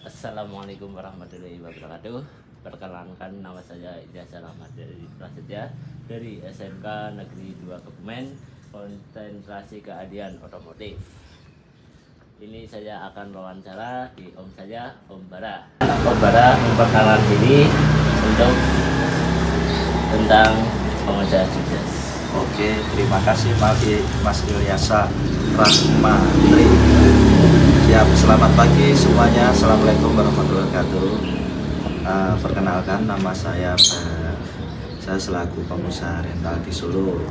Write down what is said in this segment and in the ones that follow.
Assalamualaikum warahmatullahi wabarakatuh. Perkenalkan, nama saya Ilyas Rahmat dari Prasetya dari SMK Negeri 2 Kebumen, konsentrasi keahlian otomotif. Ini saya akan wawancara di Om saya, Om Bara. Om Bara memperkenalkan diri untuk tentang pengusaha sukses. Oke, terima kasih Mas Ilyasa Rahmatri. Siap, selamat pagi semuanya. Assalamualaikum warahmatullahi wabarakatuh. Perkenalkan, nama saya saya selaku pengusaha rental di Solo.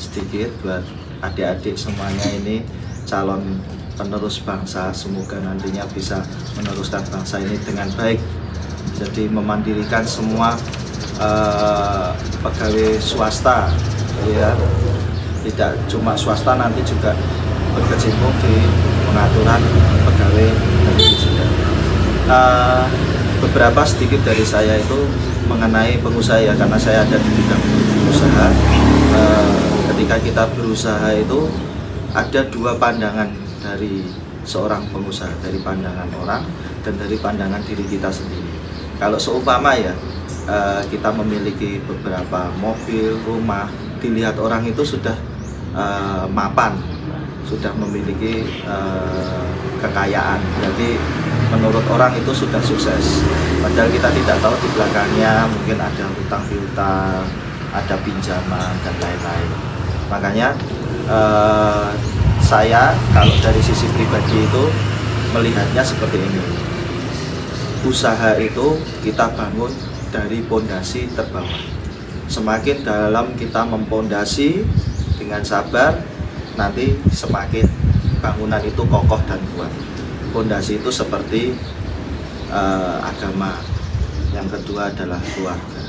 Sedikit buat adik-adik semuanya, ini calon penerus bangsa, semoga nantinya bisa meneruskan bangsa ini dengan baik. Jadi memandirikan semua pegawai swasta, ya, tidak cuma swasta, nanti juga berkecimpung di pengaturan pegawai negeri juga. Beberapa sedikit dari saya itu mengenai pengusaha, ya, karena saya ada di bidang usaha. Ketika kita berusaha itu ada dua pandangan dari seorang pengusaha, dari pandangan orang dan dari pandangan diri kita sendiri. Kalau seumpama, ya, kita memiliki beberapa mobil, rumah, dilihat orang itu sudah mapan, sudah memiliki kekayaan, jadi menurut orang itu sudah sukses. Padahal kita tidak tahu di belakangnya mungkin ada hutang piutang, ada pinjaman dan lain-lain. Makanya saya kalau dari sisi pribadi itu melihatnya seperti ini. Usaha itu kita bangun dari pondasi terbawah. Semakin dalam kita mempondasi dengan sabar, nanti semakin bangunan itu kokoh dan kuat. Pondasi itu seperti agama. Yang kedua adalah keluarga.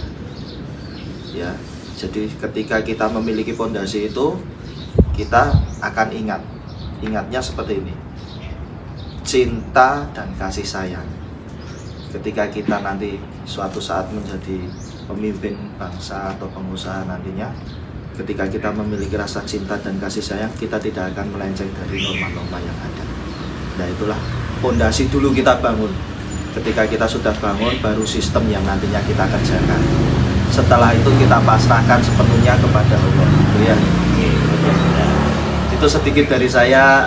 Ya, jadi ketika kita memiliki pondasi itu, kita akan ingatnya seperti ini: cinta dan kasih sayang. Ketika kita nanti suatu saat menjadi pemimpin bangsa atau pengusaha nantinya, ketika kita memiliki rasa cinta dan kasih sayang, kita tidak akan melenceng dari norma-norma yang ada. Nah, itulah pondasi dulu kita bangun. Ketika kita sudah bangun, baru sistem yang nantinya kita kerjakan. Setelah itu kita pasrahkan sepenuhnya kepada Allah. Ya. Itu sedikit dari saya,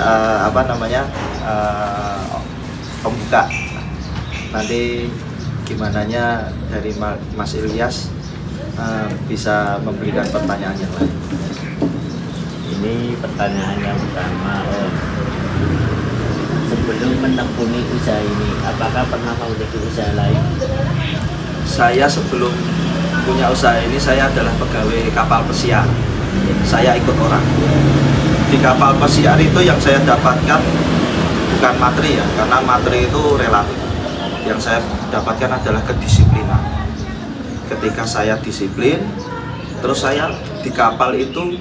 pembuka. Nanti gimananya dari Mas Ilyas bisa memberikan pertanyaan yang lain. Ini pertanyaan yang pertama, Om. Sebelum menekuni usaha ini, apakah pernah memiliki usaha lain? Saya sebelum punya usaha ini, saya adalah pegawai kapal pesiar. Saya ikut orang. Di kapal pesiar itu yang saya dapatkan bukan materi, ya, karena materi itu relatif. Yang saya dapatkan adalah kedisiplinan. Ketika saya disiplin, terus saya di kapal itu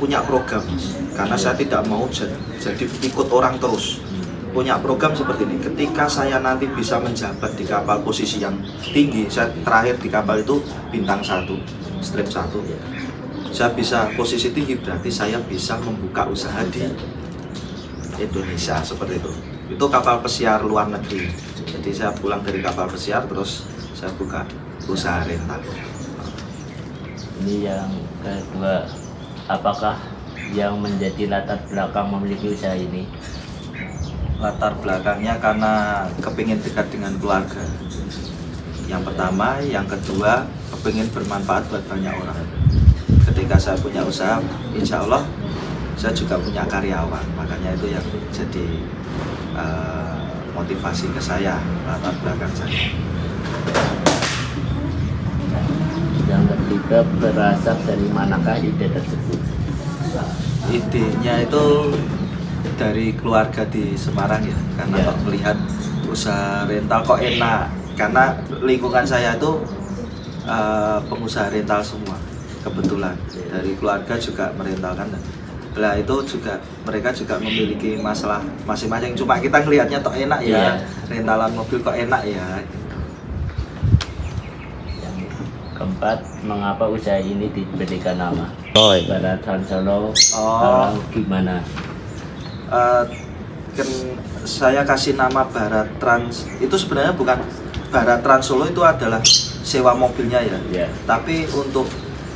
punya program, karena saya tidak mau jadi ikut orang terus. Punya program seperti ini: ketika saya nanti bisa menjabat di kapal posisi yang tinggi, saya terakhir di kapal itu bintang 1, strip 1, saya bisa posisi tinggi, berarti saya bisa membuka usaha di Indonesia, seperti itu. Itu kapal pesiar luar negeri. Jadi saya pulang dari kapal pesiar, terus saya buka usaha rental. Ini yang kedua, apakah yang menjadi latar belakang memiliki usaha ini? Latar belakangnya karena kepingin dekat dengan keluarga. Yang pertama, yang kedua, kepingin bermanfaat buat banyak orang. Ketika saya punya usaha, insya Allah saya juga punya karyawan. Makanya itu yang jadi motivasi ke saya, latar belakang saya. Yang ketiga, berasal dari manakah ide tersebut? Idenya itu dari keluarga di Semarang, ya, karena kok melihat usaha rental kok enak, karena lingkungan saya itu pengusaha rental semua, kebetulan dari keluarga juga merentalkan. Nah, itu juga mereka juga memiliki masalah masing-masing, cuma kita ngelihatnya kok enak, ya, rentalan mobil kok enak, ya. Yang keempat, mengapa usaha ini diberikan nama Bara Trans Solo? Kalau gimana? saya kasih nama Bara Trans. Itu sebenarnya bukan Bara Trans Solo, itu adalah sewa mobilnya ya. Yeah. Tapi untuk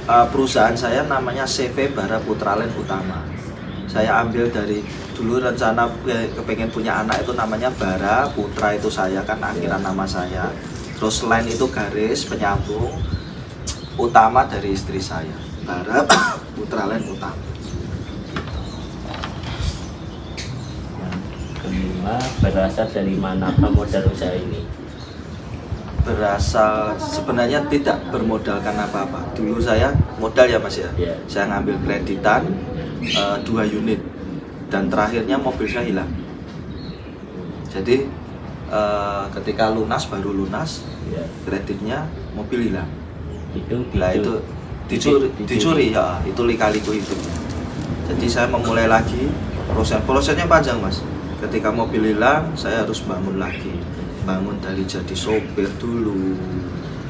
perusahaan saya namanya CV Bara Putralen Utama. Saya ambil dari dulu rencana kepengen punya anak itu namanya Bara, Putra itu saya kan akhiran nama saya. Terus line itu garis penyambung, Utama dari istri saya. Bara Putralen Utama. Yang kelima, berasal dari manakah modal usaha ini? Berasal sebenarnya tidak bermodalkan apa-apa. Dulu saya modal ya Mas ya. Yeah. Saya ngambil kreditan 2 unit dan terakhirnya mobil saya hilang. Jadi ketika lunas, baru lunas Yeah. kreditnya, mobil hilang. Lah itu dicuri ya, itu lika-liku itu. Jadi saya memulai lagi, prosesnya panjang Mas. Ketika mobil hilang, saya harus bangun lagi. Bangun dari jadi sopir dulu.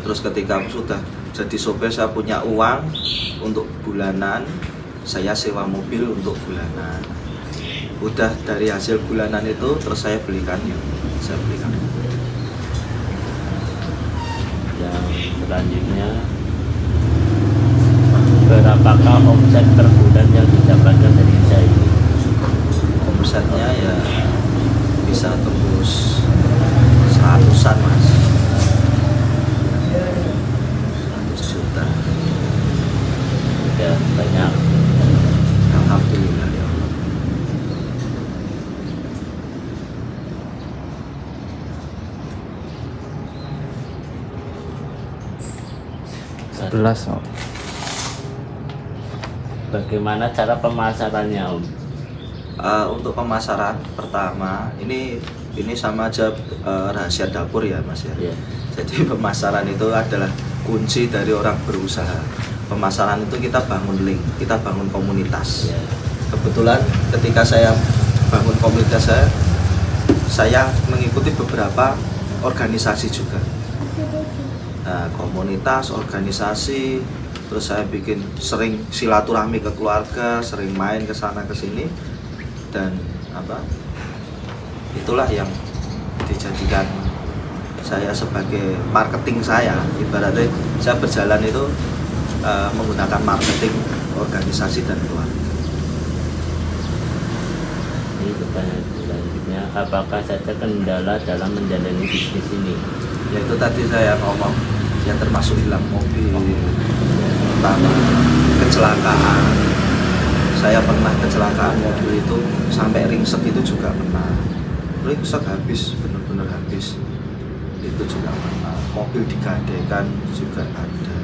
Terus ketika sudah jadi sopir, saya punya uang untuk bulanan, saya sewa mobil untuk bulanan. Udah dari hasil bulanan itu terus saya belikan. Yang selanjutnya, berapakah omset per bulan yang didapatkan dari usaha ini? Omsetnya ya bisa tembus 100-an Mas. 100 juta. Udah banyak. Alhamdulillah ya Allah. Belas, Om. Bagaimana cara pemasarannya, Om? Untuk pemasaran pertama ini sama aja rahasia dapur ya Mas ya. Yeah. Jadi pemasaran itu adalah kunci dari orang berusaha. Pemasaran itu kita bangun link, kita bangun komunitas. Yeah. Kebetulan ketika saya bangun komunitas saya mengikuti beberapa organisasi juga. Nah, komunitas, organisasi, terus saya bikin sering silaturahmi ke keluarga, sering main ke sana ke sini, dan itulah yang dijadikan saya sebagai marketing saya. Ibaratnya saya berjalan itu menggunakan marketing organisasi dan keluarga. Ini pertanyaan selanjutnya, apakah saja kendala dalam menjalani bisnis ini? Yaitu tadi saya ngomong, ya termasuk hilang mobil, pertama kecelakaan. Saya pernah kecelakaan mobil itu sampai ringsek, itu juga pernah. Ringsek habis, benar-benar habis. Itu juga pernah. Mobil digadekan juga ada.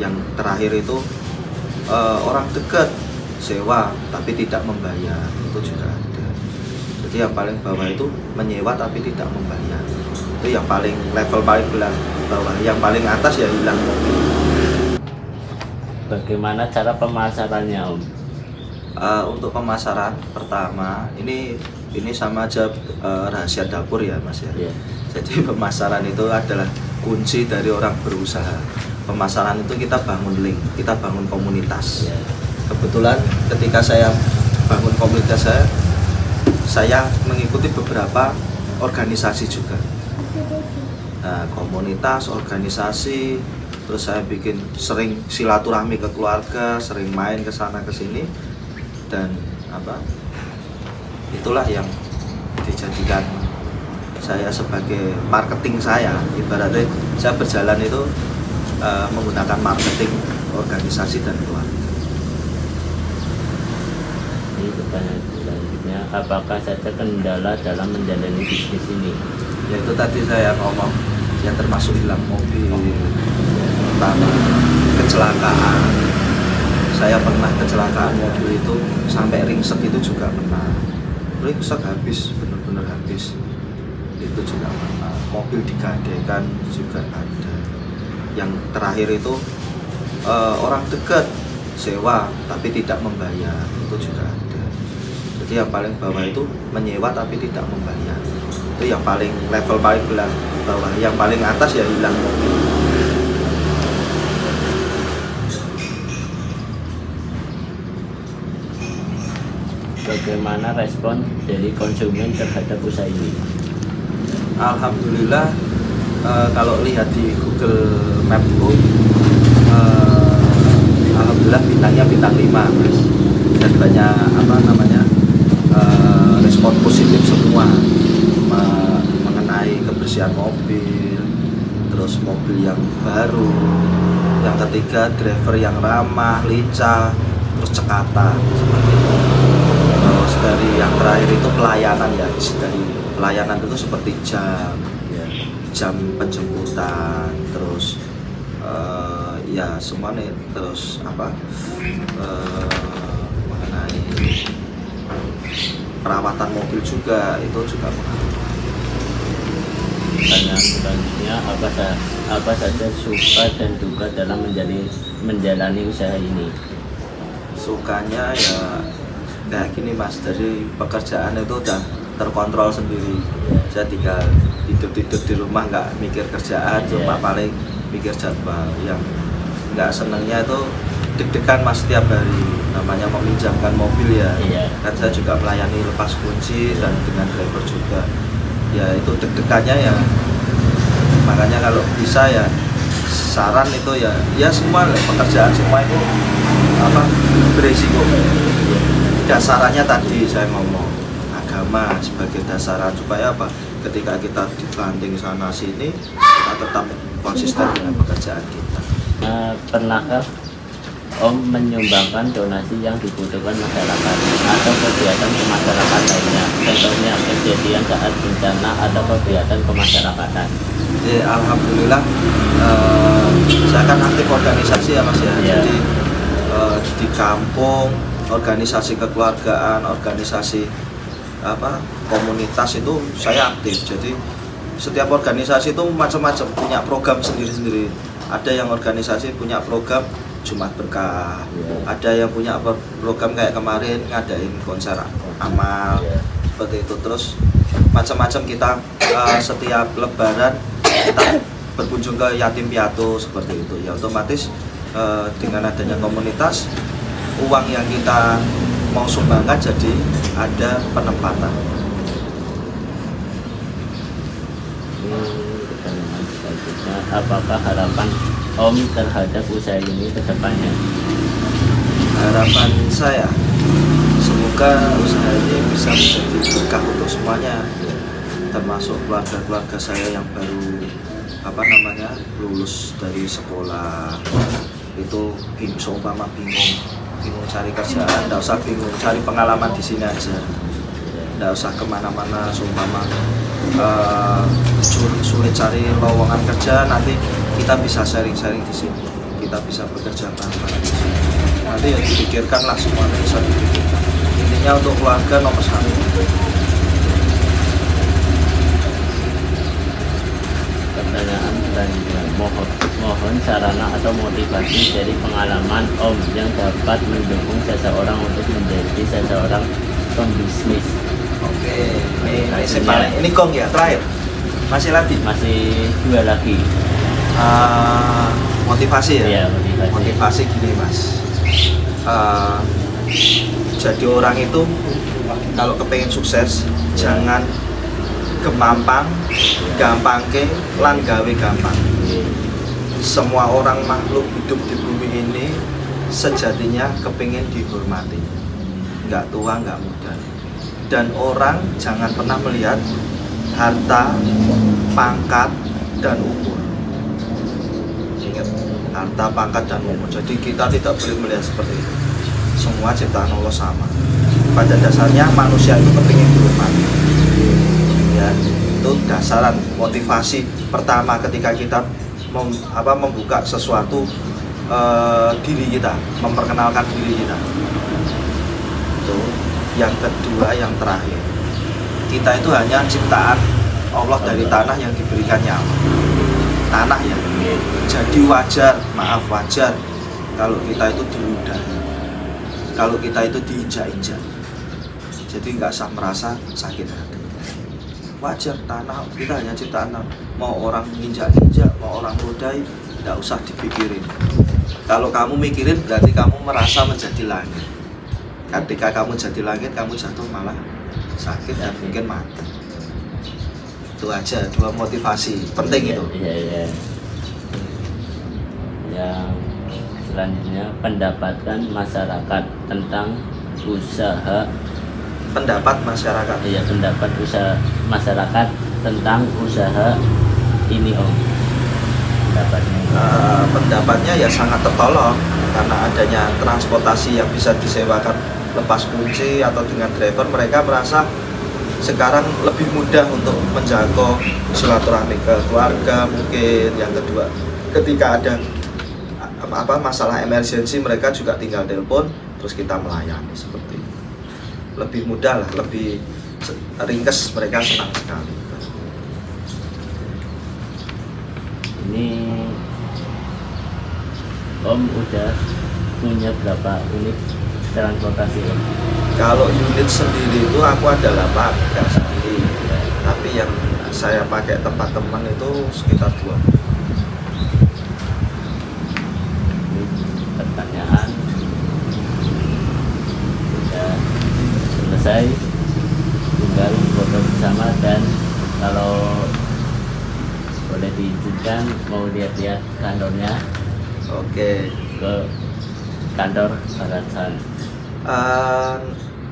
Yang terakhir itu orang dekat sewa tapi tidak membayar, itu juga ada. Jadi yang paling bawah itu menyewa tapi tidak membayar. Itu yang paling level paling bawah. Yang paling atas ya hilang mobil. Bagaimana cara pemasarannya, Om? Untuk pemasaran pertama ini sama aja rahasia dapur ya Mas ya. Yeah. Jadi pemasaran itu adalah kunci dari orang berusaha. Pemasaran itu kita bangun link, kita bangun komunitas. Yeah. Kebetulan ketika saya bangun komunitas saya mengikuti beberapa organisasi juga. Nah, komunitas, organisasi, terus saya bikin sering silaturahmi ke keluarga, sering main ke sana ke sini, dan itulah yang dijadikan saya sebagai marketing saya. Ibaratnya saya berjalan itu menggunakan marketing organisasi dan keluarga. Ini pertanyaan selanjutnya, apakah saja kendala dalam menjalani bisnis ini? Yaitu tadi saya ngomong, ya termasuk hilang mobil, pertama kecelakaan. Saya pernah kecelakaan mobil itu sampai ringsek, itu juga pernah. Ringsek habis, benar-benar habis. Itu juga pernah. Mobil digadekan juga ada. Yang terakhir itu orang dekat sewa tapi tidak membayar, itu juga ada. Jadi yang paling bawah itu menyewa tapi tidak membayar. Itu yang paling level paling bawah. Yang paling atas ya hilang mobil. bagaimana respon dari konsumen terhadap usaha ini? Alhamdulillah, kalau lihat di Google Map itu, alhamdulillah bintangnya bintang 5, Mas. Dan banyak respon positif semua mengenai kebersihan mobil, terus mobil yang baru, yang ketiga driver yang ramah, lincah, terus cekatan seperti itu. Terus dari yang terakhir itu pelayanan ya, dari pelayanan itu seperti jam penjemputan, terus ya semuanya, terus mengenai perawatan mobil juga itu juga mengaruh. Pertanyaan selanjutnya, apa saja suka dan duka dalam menjalani usaha ini? Sukanya ya kayak gini Mas, dari pekerjaan itu udah terkontrol sendiri. Saya tinggal tidur di rumah, nggak mikir kerjaan, cuma paling mikir jadwal. Yang nggak senangnya itu deg-degan Mas setiap hari, namanya meminjamkan mobil ya. Kan saya juga melayani lepas kunci dan dengan driver juga. Ya itu deg-degannya ya. Makanya kalau bisa ya saran itu ya semua pekerjaan semua itu berisiko. Dasarannya tadi saya ngomong agama sebagai dasaran supaya ketika kita dibanting sana sini kita tetap konsisten dengan pekerjaan kita. Pernahkah Om menyumbangkan donasi yang dibutuhkan masyarakat atau kegiatan kemasyarakat lainnya? Contohnya kejadian saat bencana atau kegiatan kemasyarakatan. Ya, alhamdulillah saya kan aktif organisasi ya Mas ya. Jadi di kampung, organisasi kekeluargaan, organisasi komunitas itu saya aktif. Jadi setiap organisasi itu macam-macam, punya program sendiri-sendiri. Ada yang organisasi punya program Jumat Berkah, ada yang punya program kayak kemarin ngadain konser amal, seperti itu. Terus macam-macam kita setiap lebaran kita berkunjung ke yatim piatu seperti itu. Ya otomatis dengan adanya komunitas, uang yang kita mau sumbangkan jadi ada penempatan. Apakah harapan Om terhadap usaha ini ke depannya? Harapan saya semoga usaha ini bisa menjadi berkah untuk semuanya, termasuk keluarga-keluarga saya yang baru lulus dari sekolah. Itu bingung cari kerjaan, nggak usah bingung, cari pengalaman di sini aja, nggak usah kemana-mana. Sulit cari lowongan kerja, nanti kita bisa sharing-sharing di sini, kita bisa bekerja bareng di sini. Nanti ya dipikirkan lah, semuanya bisa dipikirkan. Intinya untuk keluarga nomor 1. Pertanyaan selanjutnya, mohon sarana atau motivasi dari pengalaman Om yang dapat mendukung seseorang untuk menjadi seseorang pembisnis. Oke, ini Kong ya, terakhir. Masih 2 lagi. Motivasi ya? Iya, motivasi gini Mas. Jadi orang itu kalau kepengen sukses jangan gampang lan gawe gampang. Semua orang makhluk hidup di bumi ini sejatinya kepengen dihormati, nggak tua nggak muda. Dan orang jangan pernah melihat harta, pangkat, dan umur. Ingat, harta, pangkat, dan umur. Jadi kita tidak boleh melihat seperti itu. Semua ciptaan Allah sama. Pada dasarnya manusia itu kepingin dihormati. Ya, itu dasaran motivasi pertama ketika kita membuka sesuatu, diri kita, memperkenalkan diri kita. Itu. Yang kedua, yang terakhir, kita itu hanya ciptaan Allah dari tanah yang diberikan nyawa. Tanah ya. Jadi wajar kalau kita itu diludahi, kalau kita itu diinjak-injak. Jadi nggak usah merasa sakit hati. Wajar, tanah kita hanya ciptaan. Mau orang injak-injak, mau orang ludahi, nggak usah dipikirin. Kalau kamu mikirin berarti kamu merasa menjadi langit. Ketika kamu jadi langit, kamu jatuh malah sakit dan mungkin mati. Itu aja 2 motivasi penting itu. Iya. Yang selanjutnya, pendapatan masyarakat tentang usaha. Pendapat masyarakat. Iya, pendapat usaha masyarakat tentang usaha ini Om. Pendapatnya ya sangat tertolong karena adanya transportasi yang bisa disewakan lepas kunci atau dengan driver. Mereka merasa sekarang lebih mudah untuk menjangkau silaturahmi ke keluarga. Mungkin yang kedua, ketika ada masalah emergensi, mereka juga tinggal telepon terus kita melayani. Seperti itu lebih mudah lah, lebih ringkes. Mereka senang sekali. Ini Om udah punya berapa unit transportasi Om? Kalau unit sendiri itu aku ada 8, nggak sendiri. Tapi yang saya pakai tempat teman itu sekitar 2. Pertanyaan sudah selesai, tinggal foto bersama, dan kalau boleh diizinkan mau lihat-lihat kantornya. Oke. Ke kantor Barat San.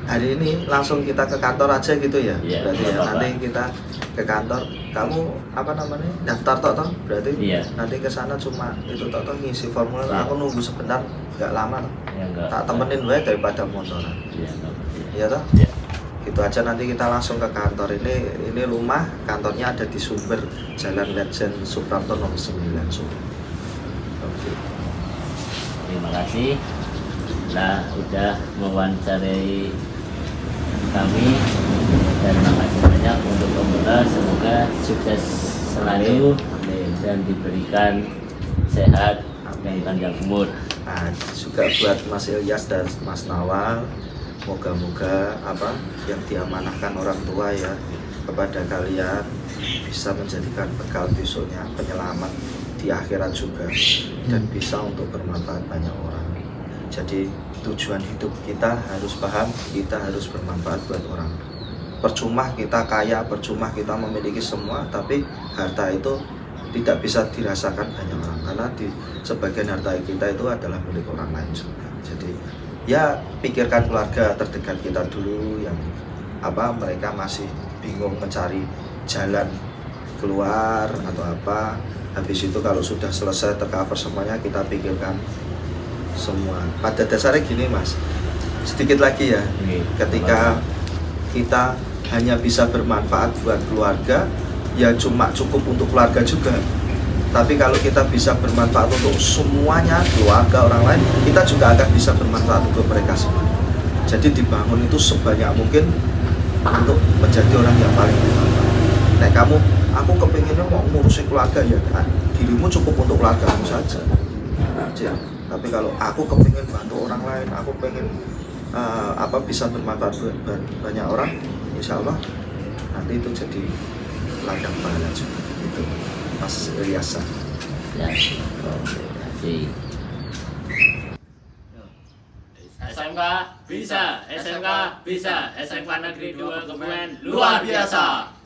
Hari ini langsung kita ke kantor aja gitu ya? Iya, berarti ya, apa-apa. nanti kita ke kantor. Kamu daftar toh? Berarti Iya. nanti ke sana cuma itu toh ngisi formulir. Iya. Aku nunggu sebentar, nggak lama toh. Ya, enggak. Tak temenin gue daripada motoran. Iya, enggak. Iya toh? Iya. Itu aja, nanti kita langsung ke kantor. Ini rumah, kantornya ada di Sumber, Jalan Legend Suprapto nomor 9 Sumber. Oke. Terima kasih. Nah, udah mewawancarai kami, dan makasih banyak untuk pemirsa. Semoga sukses selalu dan diberikan sehat dan panjang umur. Nah, juga buat Mas Ilyas dan Mas Nawal, moga-moga yang diamanahkan orang tua ya kepada kalian bisa menjadikan bekal besoknya, penyelamat di akhirat juga, dan bisa untuk bermanfaat banyak orang. Jadi tujuan hidup kita harus paham, kita harus bermanfaat buat orang. Percuma kita kaya, percuma kita memiliki semua, tapi harta itu tidak bisa dirasakan banyak orang, karena di sebagian harta kita itu adalah milik orang lain juga. Jadi ya pikirkan keluarga terdekat kita dulu yang mereka masih bingung mencari jalan keluar atau apa. Habis itu kalau sudah selesai tercover semuanya, kita pikirkan semua. Pada dasarnya gini Mas, sedikit lagi ya, ketika kita hanya bisa bermanfaat buat keluarga, ya cuma cukup untuk keluarga juga. Tapi kalau kita bisa bermanfaat untuk semuanya, keluarga, orang lain, kita juga akan bisa bermanfaat untuk mereka semua. Jadi dibangun itu sebanyak mungkin untuk menjadi orang yang paling bermanfaat. Nah aku kepinginnya mau ngurusi keluarga, ya kan? Dirimu cukup untuk keluargamu saja. Tapi kalau aku kepingin bantu orang lain, aku pengen bisa bermanfaat buat banyak orang, insya Allah nanti itu jadi ladang pahala juga. Itu Mas Ilyas. Ya, terima kasih. SMK bisa, SMK bisa, SMK Negeri 2 Kebumen luar biasa.